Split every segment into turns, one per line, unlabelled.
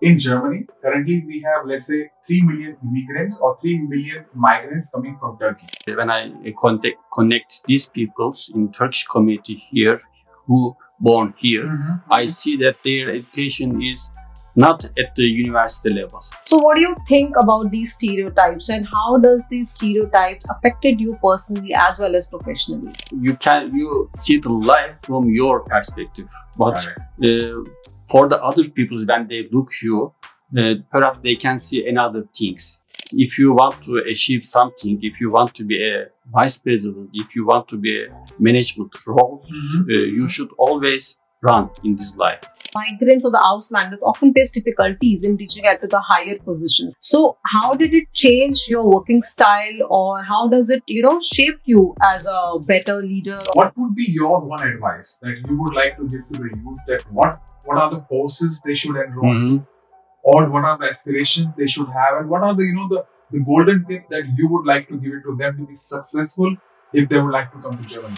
in Germany, currently we have, let's say, 3 million immigrants or 3 million migrants coming from Turkey.
When I connect these peoples in Turkish community here who born here, I see that their education is not at the university level.
So what do you think about these stereotypes, and how does these stereotypes affected you personally as well as professionally?
You see the life from your perspective, but for the other people, when they look you, perhaps they can see another things. If you want to achieve something, if you want to be a vice president, if you want to be a management role, you should always run in this life.
Migrants or the Auslanders often face difficulties in reaching out to the higher positions. So how did it change your working style, or how does it, shape you as a better leader?
What would be your one advice that you would like to give to the youth, that what are the courses they should enroll, or what are the aspirations they should have, and what are the golden tip that you would like to give it to them to be successful if they would like to come to Germany?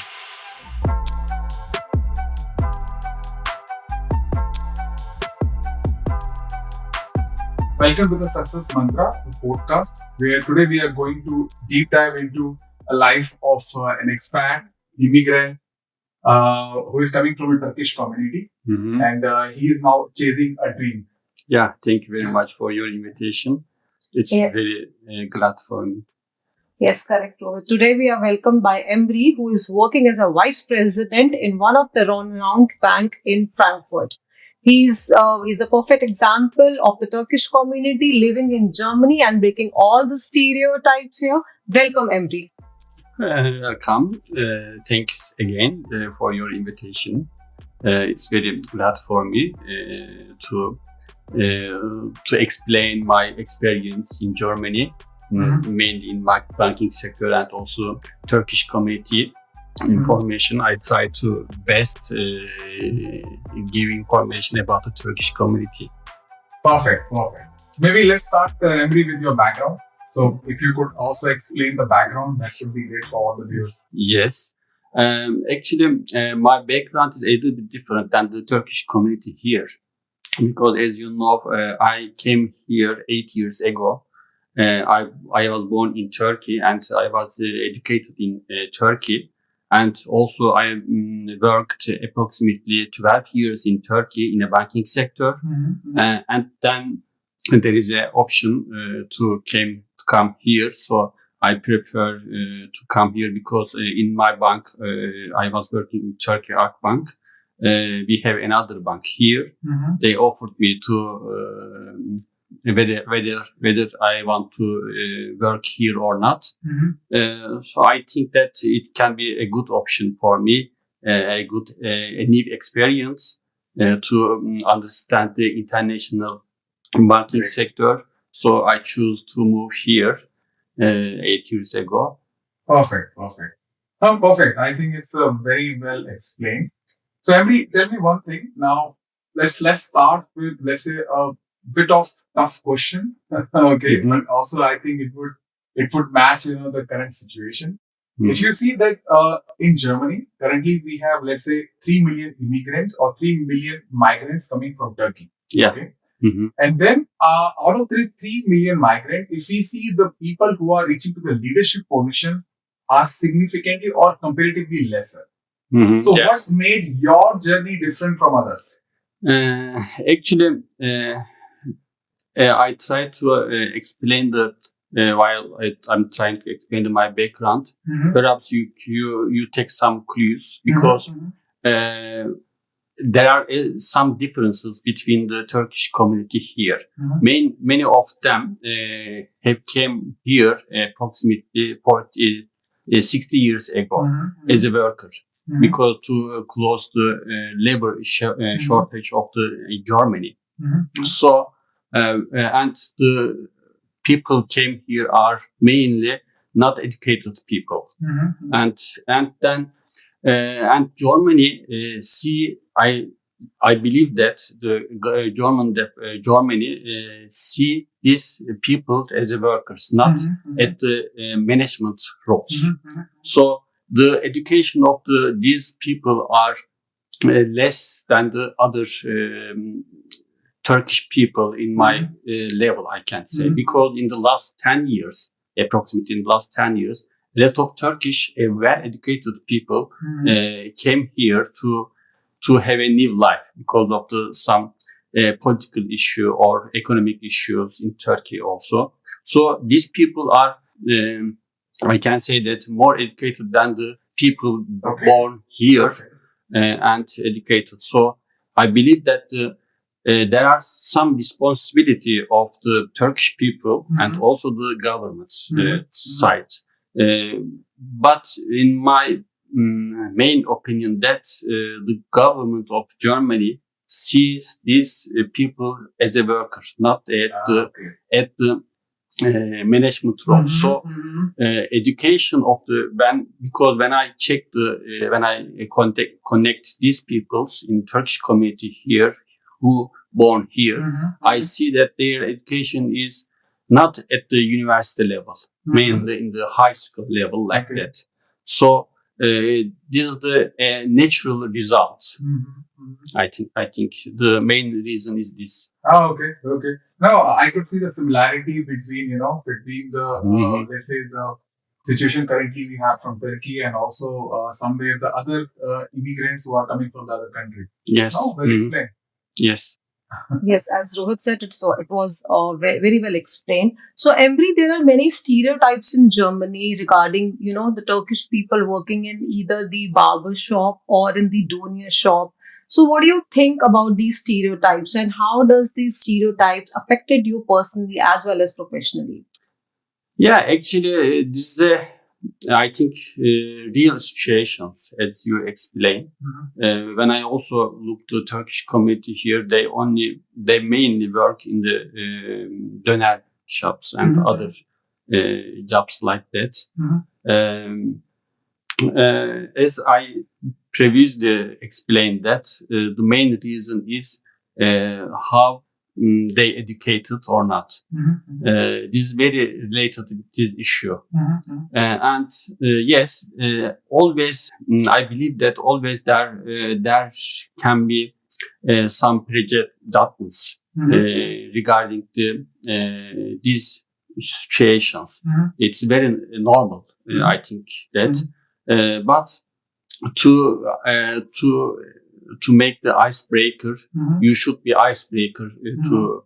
Welcome to the Success Mantra, the podcast, where today we are going to deep dive into a life of an expat, immigrant, who is coming from a Turkish community, and he is now chasing a dream.
Yeah, thank you very much for your invitation. It's very glad for me.
Yes, correct, Rohit. Today we are welcomed by Emre, who is working as a vice president in one of the renowned bank in Frankfurt. He's the perfect example of the Turkish community living in Germany and breaking all the stereotypes here. Welcome, Emre.
Welcome. Thanks again for your invitation. It's very glad for me to explain my experience in Germany, mainly in my banking sector and also Turkish community. Information. I try to best give information about the Turkish community.
Perfect. Maybe let's start, Emre, with your background. So if you could also explain the background, that should be great for all the viewers.
Yes. Actually, my background is a little bit different than the Turkish community here. Because as you know, I came here 8 years ago. I was born in Turkey and I was educated in Turkey. And also I worked approximately 12 years in Turkey in the banking sector. And then there is an option to come here. So I prefer to come here because in my bank, I was working in Turkey Akbank. We have another bank here. They offered me to whether I want to work here or not. So I think that it can be a good option for me, a new experience to understand the international banking sector. So I choose to move here 8 years ago.
Perfect. Perfect. I think it's very well explained. So Emre, tell me one thing. Now let's start with, let's say, a bit of tough question. Okay, but also I think it would match the current situation. If you see that in Germany currently we have, let's say, 3 million immigrants or 3 million migrants coming from Turkey.
Yeah.
Okay? And then out of the 3 million migrants, if we see the people who are reaching to the leadership position are significantly or comparatively lesser. So what made your journey different from others?
Actually, I try to explain while I'm trying to explain my background. Perhaps you take some clues because there are some differences between the Turkish community here. Many of them have came here approximately 60 years ago as a worker. Because to close the labor shortage of the Germany. So, and the people came here are mainly not educated people. And then, and Germany, I believe that the Germany see these people as workers, not at the management roles. So, the education of these people are less than the other Turkish people in my level, I can say, because in the last 10 years, approximately in the last 10 years, a lot of Turkish well-educated people came here to have a new life because of some political issue or economic issues in Turkey also. So these people are, I can say that, more educated than the people born here and educated. So I believe that there are some responsibility of the Turkish people and also the government's side. But in my main opinion, that the government of Germany sees these people as a worker, not at the management role. So education of because when I check when I connect these peoples in Turkish community here who born here, I see that their education is not at the university level, mainly in the high school level like that. So this is the natural result. I think the main reason is this.
Oh, okay. No, I could see the similarity between the let's say the situation currently we have from Turkey and also somewhere the other immigrants who are coming from the other country.
Yes.
Oh, well explained.
Yes.
Yes, as Rohit said, it was very well explained. So, Embry, there are many stereotypes in Germany regarding, the Turkish people working in either the barber shop or in the döner shop. So, what do you think about these stereotypes, and how does these stereotypes affected you personally as well as professionally?
Yeah, actually, this is I think real situations, as you explained. When I also look to Turkish community here, they mainly work in the döner shops and other jobs like that. As I previously explained, that the main reason is how they educated or not. This is very related to this issue. And yes, always, I believe that always there can be some prejudices regarding these situations. It's very normal, I think that. But to make the icebreaker, you should be icebreaker to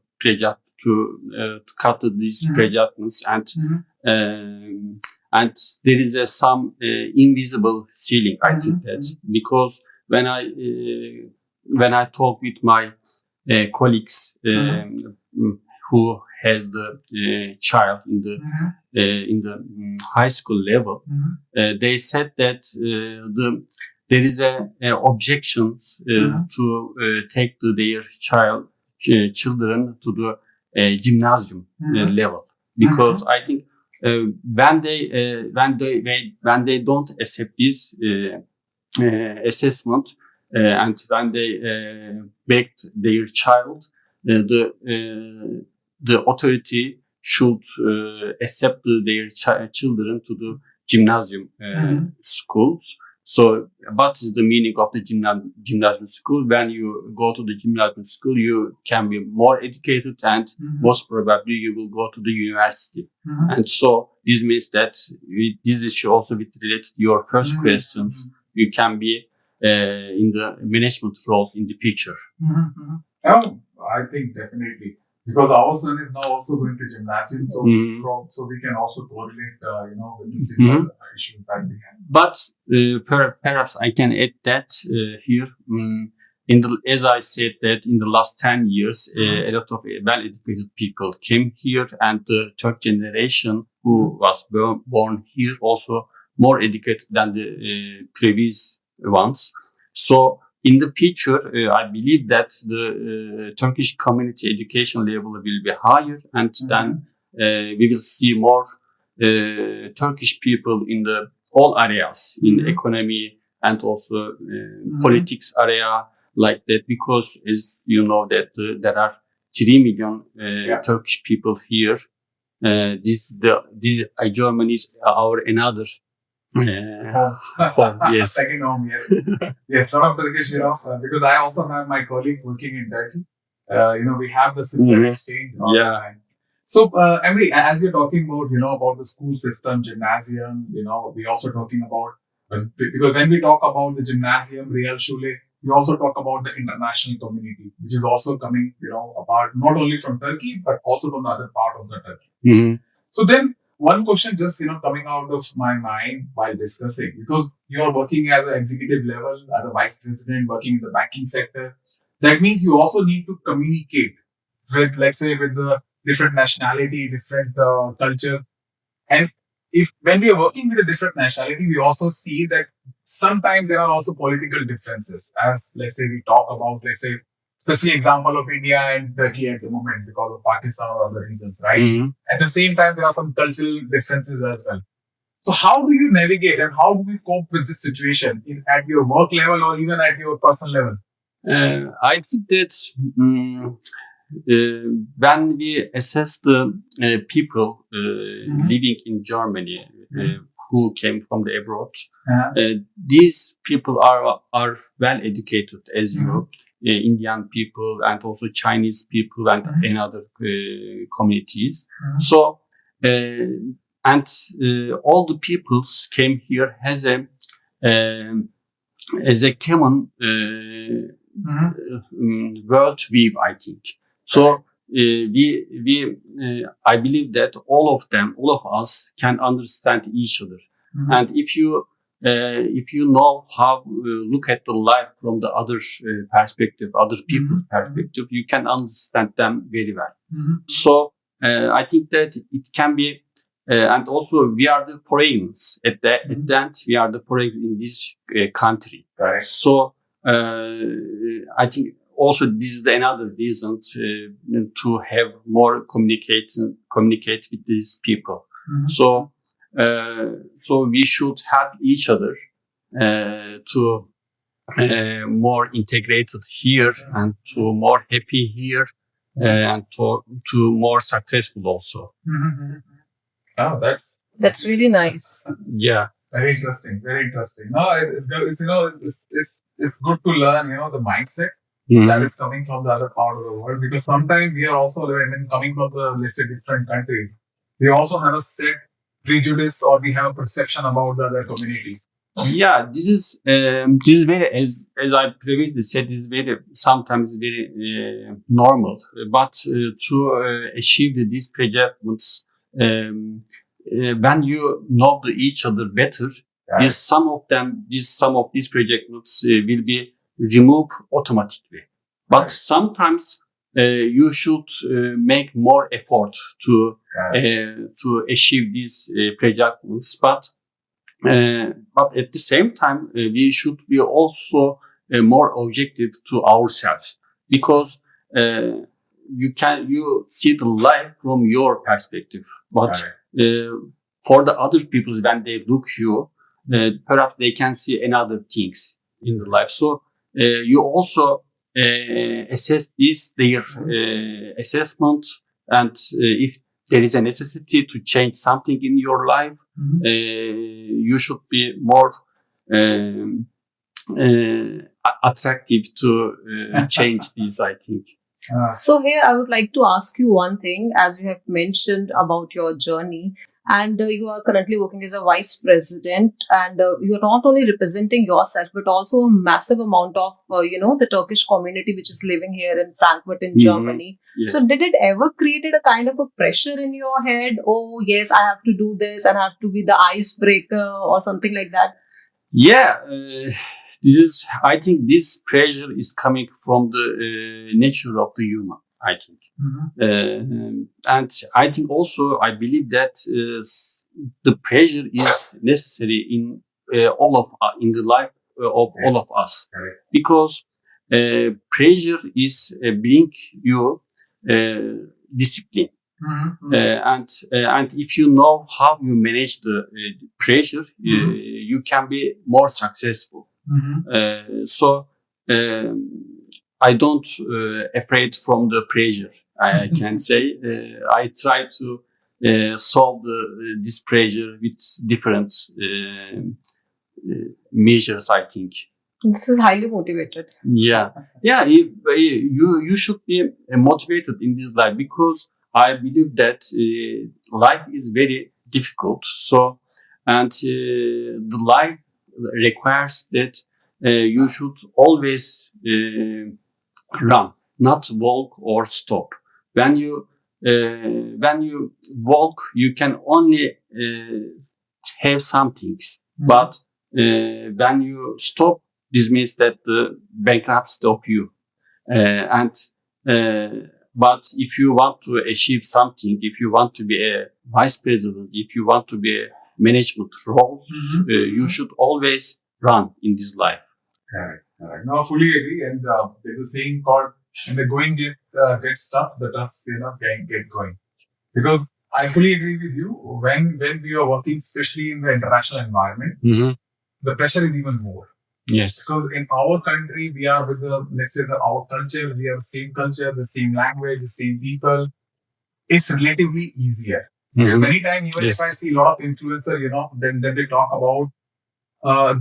cut these prejudices and there is some invisible ceiling. I think that because when I talk with my colleagues who has the child in the high school level, they said that there is objections to take their children to the gymnasium level, because I think when they don't accept this assessment and when they begged their child, the authority should accept their children to the gymnasium schools. So what is the meaning of the gymnasium school? When you go to the gymnasium school, you can be more educated and most probably you will go to the university. And so this means that this issue also related to your first questions. You can be in the management roles in the future.
Oh, I think definitely. Because our son is now also going to gymnasium, so we can also correlate, with the similar issue that we have.
But perhaps I can add that here. As I said, that in the last 10 years, a lot of well-educated people came here, and the third generation who was born here also more educated than the previous ones. So in the future, I believe that the Turkish community education level will be higher, and then we will see more Turkish people in all areas, in economy and also politics area like that, because as you know that there are 3 million Turkish people here. Germany is our another home. Yes.
Second home, yes. Yes, lot of Turkish, because I also have my colleague working in Turkey. we have the similar
Mhm.
exchange all the
Yeah.
time. So, Emily, as you're talking about, about the school system, gymnasium, we also talking about, because when we talk about the gymnasium, Real Shule, we also talk about the international community, which is also coming, apart, not only from Turkey, but also from the other part of the Turkey.
Mhm.
So then one question just, coming out of my mind while discussing, because you are working as an executive level, as a vice president, working in the banking sector, that means you also need to communicate with, let's say, with the different nationality, different culture. And if when we are working with a different nationality, we also see that sometimes there are also political differences. As let's say we talk about, let's say, especially example of India and Turkey at the moment because of Pakistan or other reasons, right?
Mhm.
At the same time, there are some cultural differences as well. So how do you navigate and how do you cope with this situation at your work level or even at your personal level?
I think that when we assess the people living in Germany who came from the abroad, these people are well educated, as you know, Indian people and also Chinese people and another communities. So and all the peoples came here as a common world view, I think. So I believe that all of us can understand each other. And if you know how look at the life from the other perspective, other people's perspective, you can understand them very well. So I think that it can be, and also we are the foreigners at the end. We are the foreigners in this country.
Right.
So I think also this is another reason to have more communicate with these people. So we should help each other to more integrated here and to more happy here and to more successful also.
Oh,
That's really nice.
Yeah.
very interesting. Very interesting. No, it's good. It's good to learn, the mindset that is coming from the other part of the world. Because sometimes we are also when coming from the, let's say, different country, we also have a set prejudice or we have a perception about the other communities.
Yeah, this is very, as I previously said, this is very sometimes very normal. But to achieve these projects, when you know each other better,
Right.
some of these projects will be removed automatically. But
Right.
sometimes you should make more effort to achieve these projects. But at the same time, we should be also more objective to ourselves, because you see the life from your perspective, but for the other people, when they look you, perhaps they can see another things in the life. So you also assess their assessment, and if there is a necessity to change something in your life, you should be more attractive to change these, I think.
So here I would like to ask you one thing, as you have mentioned about your journey, and you are currently working as a vice president, and you are not only representing yourself but also a massive amount of the Turkish community which is living here in Frankfurt in Germany.
Yes.
So did it ever created a kind of a pressure in your head? Oh yes, I have to do this and I have to be the icebreaker or something like that?
Yeah. I think this pressure is coming from the nature of the human, I think. And I think also, I believe that the pressure is necessary in in the life of all of us, because pressure is bring you discipline. And if you know how you manage the pressure, you can be more successful. So I don't afraid from the pressure. I can say I try to solve this pressure with different measures, I think.
This is highly motivated.
Yeah, yeah. You should be motivated in this life, because I believe that life is very difficult. So, and the life requires that you should always run, not walk or stop. When you walk, you can only have some things, but when you stop, this means that the bankrupt stop you. And but if you want to achieve something, if you want to be a vice president, if you want to be a management role, you should always run in this life.
Correct. Correct. No, I fully agree. And there's a saying called, "When the going gets tough, the tough get going." Because I fully agree with you. When we are working, especially in the international environment, the pressure is even more.
Yes.
Because in our country, we are with our culture, we have the same culture, the same language, the same people. It's relatively easier. Many times, even if I see a lot of influencers, then they talk about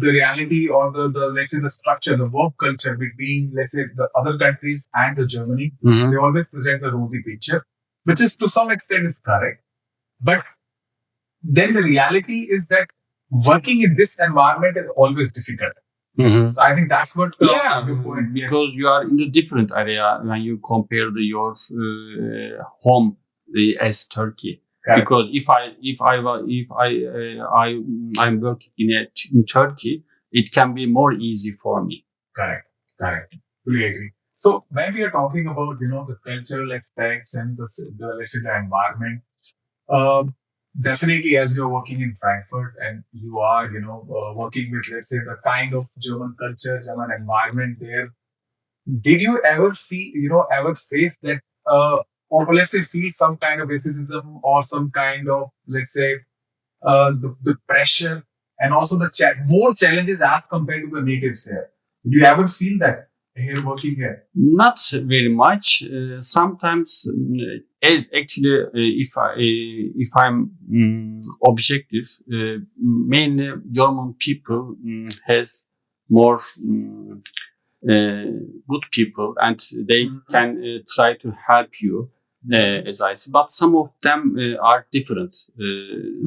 the reality or the let's say the structure, the work culture between, let's say, the other countries and the Germany. They always present a rosy picture, which is to some extent is correct. But then the reality is that working in this environment is always difficult. So I think that's what the point.
Because you are in the different area when you compare your home as Turkey.
Correct.
Because I'm working in Turkey, it can be more easy for me.
Correct. Fully agree. So when we are talking about the cultural aspects and the let's say the environment, definitely as you're working in Frankfurt and you are working with, let's say, the kind of German culture, German environment there, did you ever face that or let's say feel some kind of racism or some kind of, let's say, the pressure and also the more challenges as compared to the natives here? Did you ever feel that here working here?
Not very much. Sometimes, actually, if I'm objective, mainly German people has more good people, and they can try to help you, as I say. But some of them are different.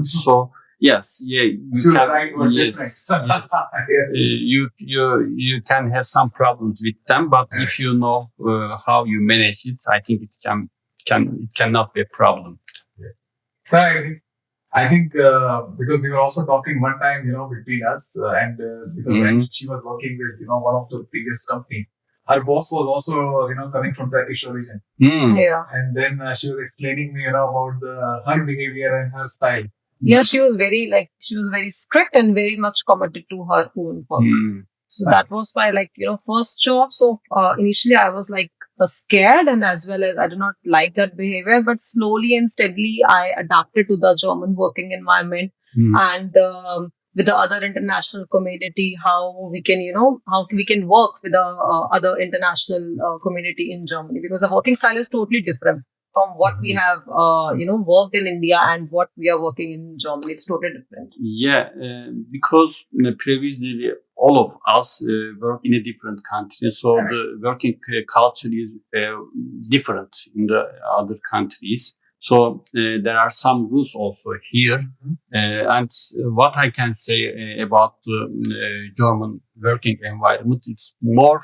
So yes, you
To
can,
right or
yes,
different.
yes.
Yes.
You can have some problems with them, but if you know how you manage it, I think it cannot be a problem.
Yes. Right. I think because we were also talking one time, between us, and because when she was working with, one of the previous company, her boss was also, coming from Turkish origin.
Yeah.
And then she was explaining me, about her behavior and her style.
Yeah, she was very strict and very much committed to her own work. So that was my first job. So initially I was scared, and as well as I did not like that behavior, but slowly and steadily I adapted to the German working environment and with the other international community, how we can work with the other international community in Germany, because the working style is totally different from what we have worked in India and what we are working in Germany. It's totally different.
Yeah, because previously all of us work in a different country, so the working culture is different in the other countries. So there are some rules also here, and what I can say about the German working environment, it's more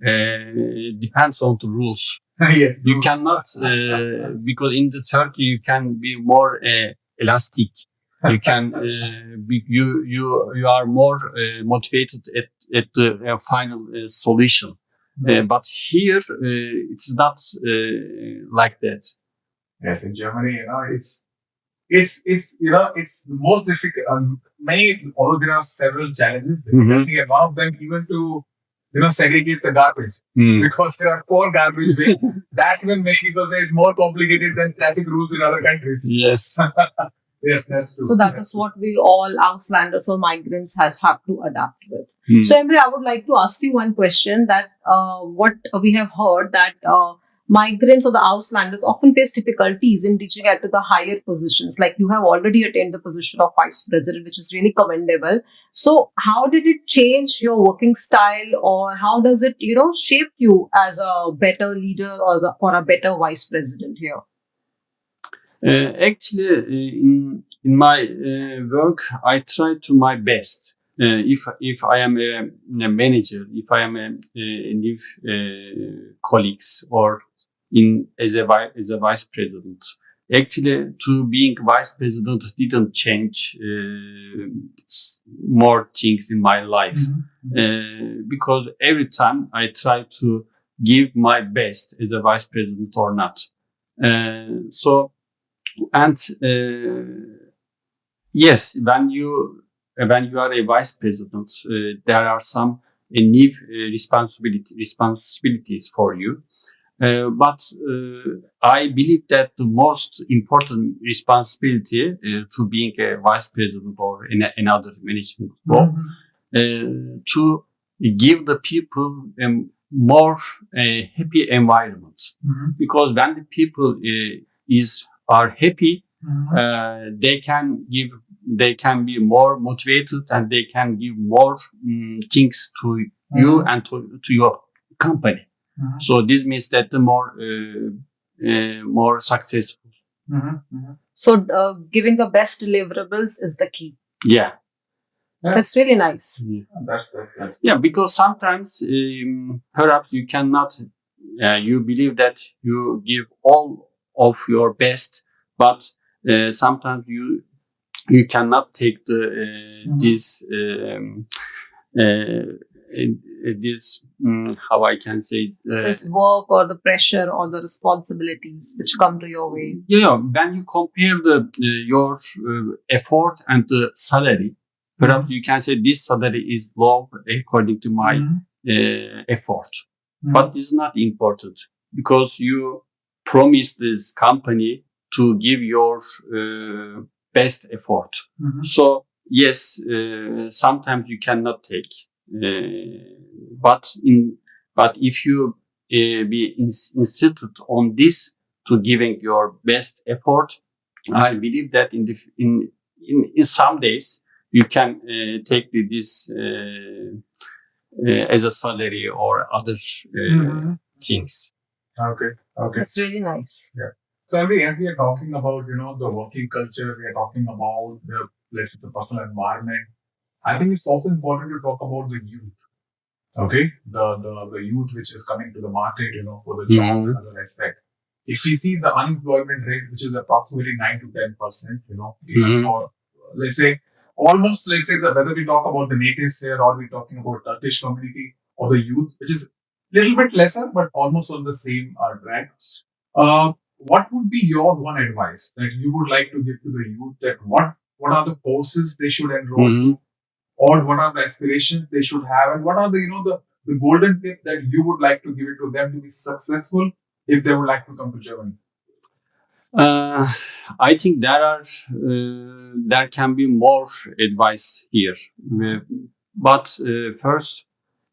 depends on the rules.
Yes,
You cannot because in the Turkey you can be more elastic. You can you are more motivated at the final solution. But here it's not like that.
Yes, in Germany, it's the most difficult. Although there are several challenges, definitely, and one of them even to segregate the garbage because there are 4 garbage bins. That's when many people say it's more complicated than traffic rules in other countries.
Yes.
Yes, that's true.
So that is what we all Auslanders or migrants have to adapt with. So Emre, I would like to ask you one question that what we have heard that migrants or the Auslanders often face difficulties in reaching out to the higher positions. Like you have already attained the position of vice president, which is really commendable. So, how did it change your working style, or how does it, shape you as a better leader or a better vice president here?
Actually, in my work, I try to my best. If I am a manager, if I am a new colleagues, or as a vice president, actually to being vice president didn't change more things in my life, because every time I try to give my best as a vice president or not. So. And yes, when you are a vice president, there are some new responsibilities for you. But I believe that the most important responsibility to being a vice president or in another management role, to give the people a more happy environment. Because when the people are happy, they can be more motivated, and they can give more things to you and to your company. So this means that the more successful.
So giving the best deliverables is the key.
Yeah.
That's really nice.
Yeah, because sometimes perhaps you cannot. You believe that you give all of your best, but sometimes you cannot take this how I can say
this work or the pressure or the responsibilities which come to your way.
Yeah, when you compare your effort and the salary, perhaps you can say this salary is low according to my effort, but this is not important, because you promise this company to give your best effort. So yes, sometimes you cannot take, but if you be insisted on this to giving your best effort, I believe that in some days you can take this as a salary or other things.
Okay.
That's really nice.
Yeah. So as we are talking about, the working culture, we are talking about the personal environment. I think it's also important to talk about the youth. Okay, the youth which is coming to the market, for the job and other aspect. If we see the unemployment rate, which is approximately 9 to 10%, or let's say whether we talk about the natives here or we're talking about Turkish community or the youth, which is little bit lesser, but almost on the same track. What would be your one advice that you would like to give to the youth, that what are the courses they should enroll, or what are the aspirations they should have, and what are the golden tip that you would like to give it to them to be successful if they would like to come to Germany?
I think there can be more advice here, but first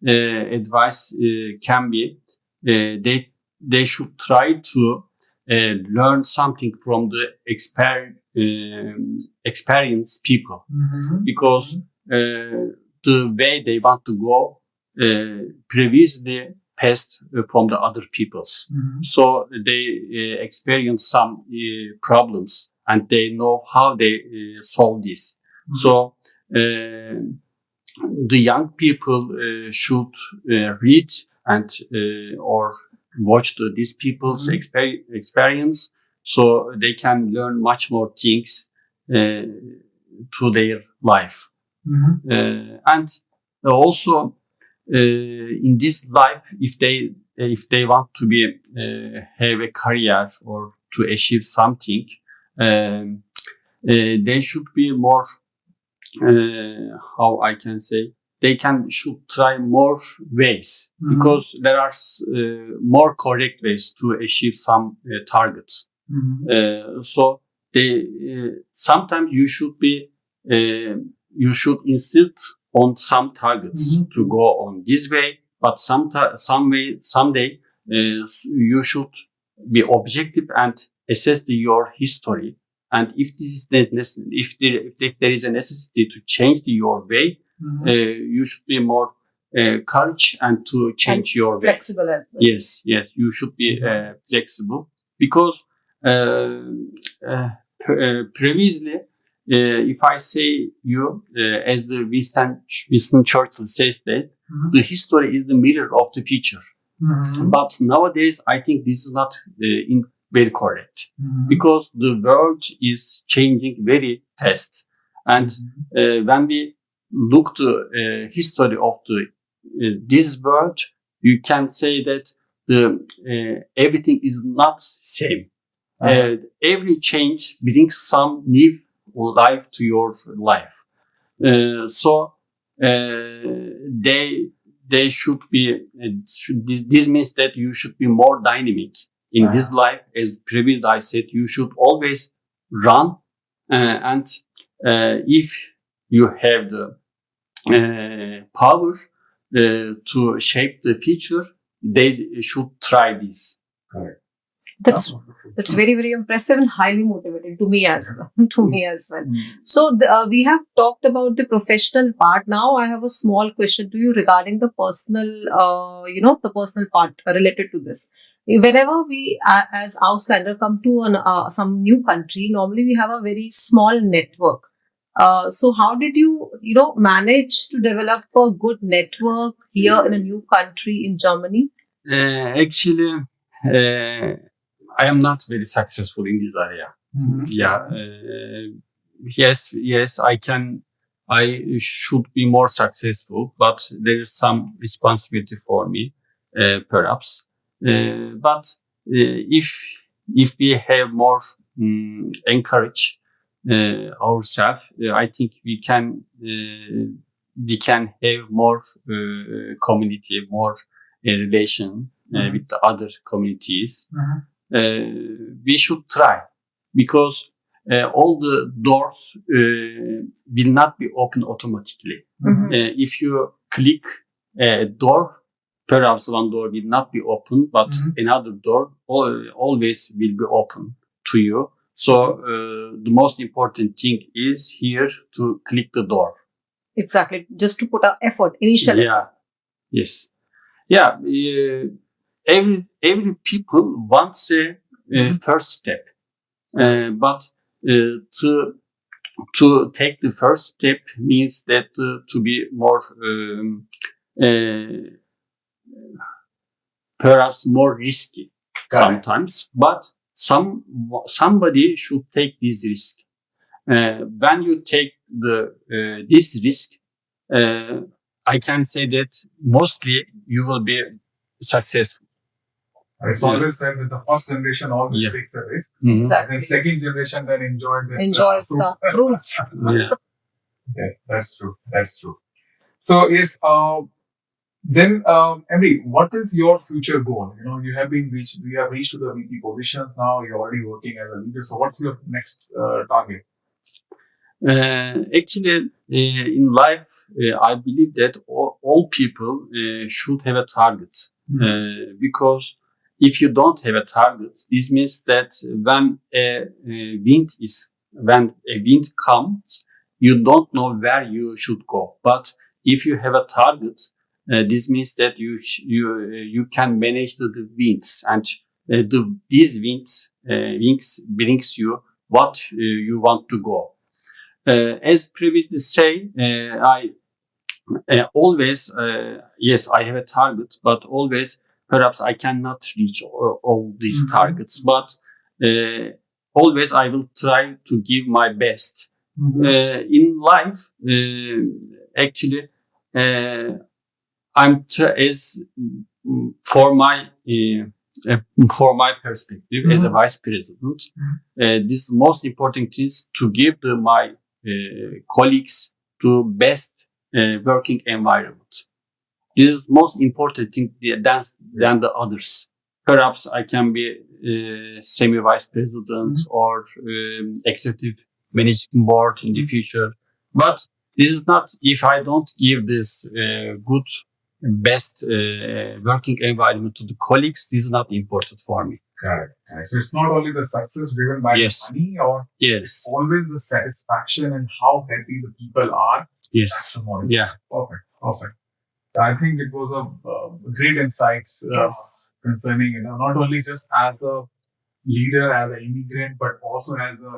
advice can be they should try to learn something from the experienced people, because the way they want to go previously passed from the other peoples. So they experience some problems and they know how they solve this. So the young people should read and or watch these people's experience, so they can learn much more things to their life. And also in this life, if they want to be have a career or to achieve something, they should be more how I can say, should try more ways, because there are more correct ways to achieve some targets. So they sometimes you should insist on some targets to go on this way, but someday you should be objective and assess your history. And if this is if there is a necessity to change your way, you should be more courage and to change
And
your way.
flexible as well.
Yes, you should be flexible because previously, if I say you, as the Winston Churchill says that the history is the mirror of the future. But nowadays, I think this is not very correct because the world is changing very fast. And when we look to history of this world, you can say that everything is not same. Every change brings some new life to your life. So they should be. This means that you should be more dynamic in this life. As previously I said, you should always run, and if you have the power to shape the future, they should try this.
Correct.
That's very, very impressive and highly motivating to me as well. So we have talked about the professional part. Now I have a small question to you regarding the personal, the personal part related to this. Whenever we, as Auslander, come to some new country, normally we have a very small network. So how did you, manage to develop a good network here in a new country in Germany?
Actually, I am not very successful in this area. Yeah. Yes, I can. I should be more successful, but there is some responsibility for me, perhaps. But if we have more encourage ourselves, I think we can have more community, more relation with the other communities. We should try because all the doors will not be open automatically. If you click a door, perhaps one door will not be open, but another door always will be open to you. So the most important thing is here to click the door.
Exactly, just to put an effort initially.
Yeah. Yes. Yeah. Every people wants a first step, but to take the first step means that to be more perhaps more risky sometimes. But somebody should take this risk. When you take this risk, I can say that mostly you will be successful.
It's always said that the first generation always takes a risk.
Exactly.
And second generation then enjoys
the fruits.
Okay, that's true. So yes, then Emily, what is your future goal? You have reached to the VP position now. You're already working as a leader. So what's your next target?
Actually, in life, I believe that all people should have a target because if you don't have a target, this means that when a wind comes, you don't know where you should go. But if you have a target, this means that you can manage the winds, and these wings brings you what you want to go. As previously say, I always yes, I have a target, but always perhaps I cannot reach all these targets. But always I will try to give my best. In life, actually, for my perspective as a vice president, this most important is to give my colleagues to best working environment. This is most important thing than the others. Perhaps I can be semi-vice president or executive managing board in the future. But this is not, if I don't give this good best working environment to the colleagues, this is not important for me.
Correct. Correct. So it's not only the success driven by
Yes.
money, or
Yes.
it's always the satisfaction and how happy the people are.
Yes.
That's the more
Yeah.
Perfect. Perfect. I think it was a great insights
Yes.
concerning, not only just as a leader, as an immigrant, but also as a,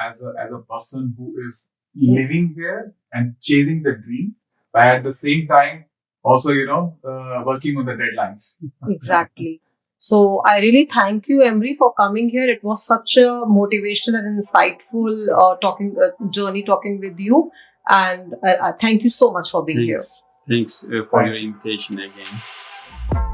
as a person who is living here and chasing the dream, but at the same time, also, working on the deadlines.
Exactly. So I really thank you, Emery, for coming here. It was such a motivational and insightful journey talking with you. And thank you so much for being here.
Thanks for your invitation again.